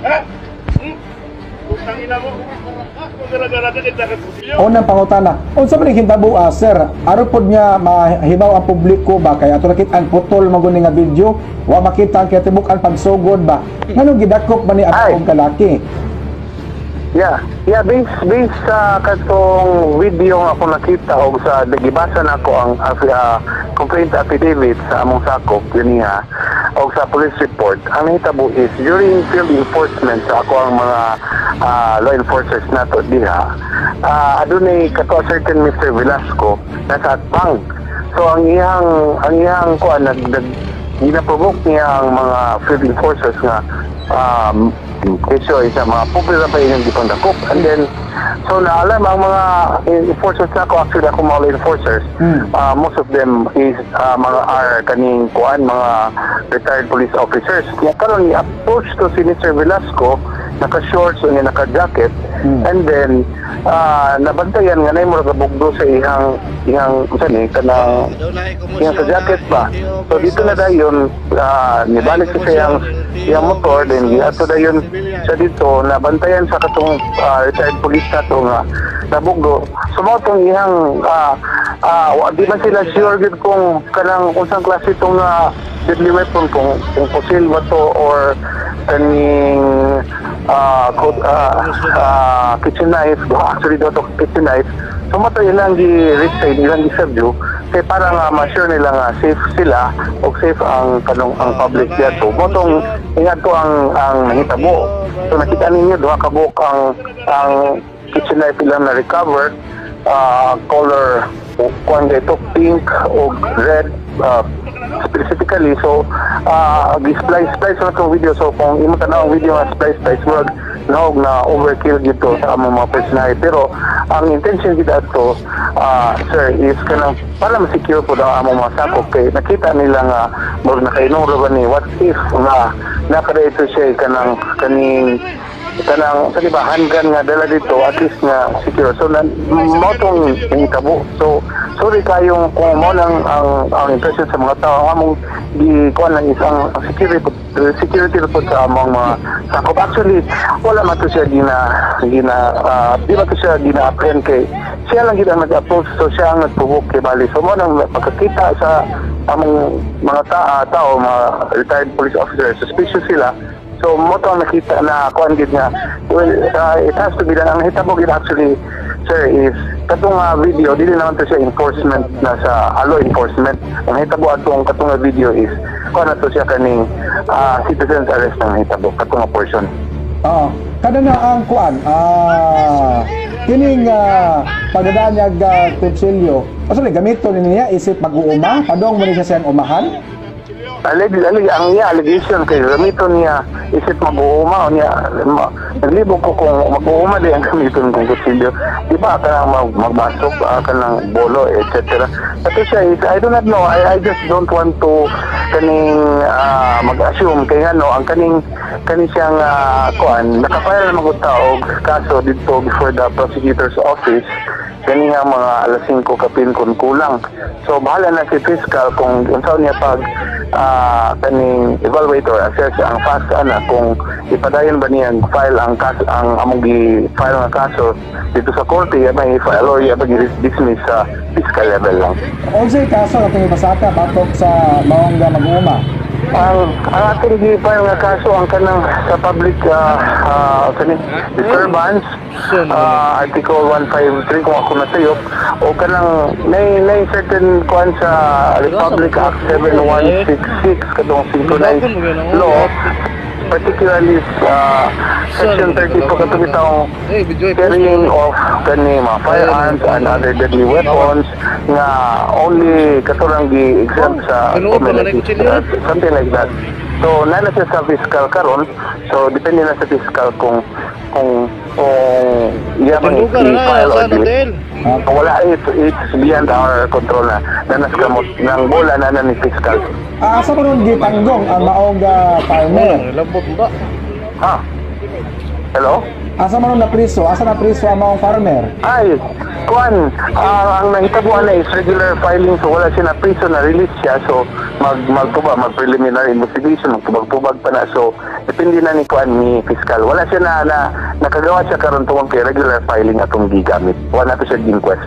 Ha? Utang ina mo. Unang pangutana, unsa man hintabo sir? Aron pod niya mahibaw ang publiko ba kay ato nakit-an putol maguni nga video, wa makita ang kitibuk-an pagsugod ba? Nganong gidakop ba ni atong kalaki? Yeah, based sa katong video nga ako nakita o sa gibasa na ako ang complaint affidavit sa among sakop niya o sa police report. Ang nahitabo is during field enforcement sa ako ang mga law enforcers nato diha, adunay kato certain Mr. Velasco nasa atbang. So ang iyang kuan ginaprovoke niya ang mga field enforcers nga issue sa mga popular pa yung dipandakop. And then, so naalam ang mga enforcers na ako, actually ako mga enforcers, most of them is mga kaning kuan, mga retired police officers. Kaya karon i-approach to si Mr. Velasco, naka-shorts o naka-jacket, and then, nabantayan nga na yung mga bugdo sa ihang sa jacket ba. So dito na dayon, nibalik siya yung motor, then ato dayon siya dito, nabantayan sa katong retired police na to nga nabugdo. So mo itong ihang, di ba sila sure good kung kanang unsang klase itong deadly weapon, kung pusil ba to or kaning kitchen knife, actually daw to kitchen knife. So mo ito ilang gi-resign, ilang gi-subdue, kaya para nga ma-sure nila nga safe sila o safe ang public dito. Mo itong ingat ko ang nahitabo. So nakita ninyo, duha kabuk ang kitchen knife ilang na-recover, color kung ito pink o red specifically. So splice na itong video. So kung imo tanaw ang video nga splice wag naog na overkill dito sa among mga personahe. Pero ang intention gid ato sir is kanang para ma-secure po ang among mga sakop, kay nakita nila nga murag nakainom ra ba ni what if nga nakadito siya kaning sa diba handgun nga dala dito, at least nga secure. So mo tong tabo. So sorry kayong kung mo lang ang impression sa mga tao among kuan lang isang security report sa among mga sakop. Actually wala man to siya di ba to siya gina-apprehend kay siya lang gid ang nag-approach. So siya ang nagprovoke kay bali. So mo nang pagkakita sa among mga tao, mga retired police officers, suspicious sila. So mo to ang nakita na kuan gid nga, well, it has to be done. Ang hitabo gid actually sir is katong video dili naman to siya enforcement na sa law enforcement. Ang hitabo atong katong video is kuan na to siya kaning citizen's arrest ng hitabo katong portion. Kada na ang kuan kining pagdadaan niya kutsilyo, actually gamito niya isip mag-uuma padong mo ni siya siyang umahan. Ang allegation kay gamiton niya isip mag-uuma o niya naglibog ko kung mag-uuma din ang gamiton kong kutsilyo, di ba ka magbasok ka ng bolo etc. Pero siya is I do not know, I just don't want to kaning mag-assume kay ano ang kaning siyang kuan nakapile na magunta og kaso dito before the prosecutor's office kani nga mga alas 5 kapin kun kulang. So bahala na si fiscal kung unsa niya pag kaning evaluator assess ang fast kung ipadayon ba niya file ang kaso, ang among gi-file nga kaso dito sa korte may file or iya dismiss sa fiscal level lang. Unsay kaso atong ibasaka batok sa maong mag-uuma? Ang ating gi-file nga kaso ang kanang sa public disturbance, Article 153 kung ako nasayop, o kanang may certain kuan sa Republic Act 7166 katong synchronized law, particularly section 30 po katong itong carrying of mga firearms and other deadly weapons nga only katurang gi-exempt sa community, something like that. So na siya sa fiscal karon, so depende na sa fiscal kung iya bang i-file or kung wala, it's beyond our control na naskamot ng bola na ni fiscal. Asa ko nun gitanggong ang maong timer? Ha? Hello? Asa man na priso? Asa na priso ang mga farmer? Ay, kuan, ang nahitabuan na is regular filing, so wala siya na priso, na release siya, so mag-preliminary investigation, magtubag-tubag pa na, so depende na ni kuan ni fiscal. Wala siya na nakagawa siya karon tungod kay regular filing atong gigamit. Wala na to siya inquest.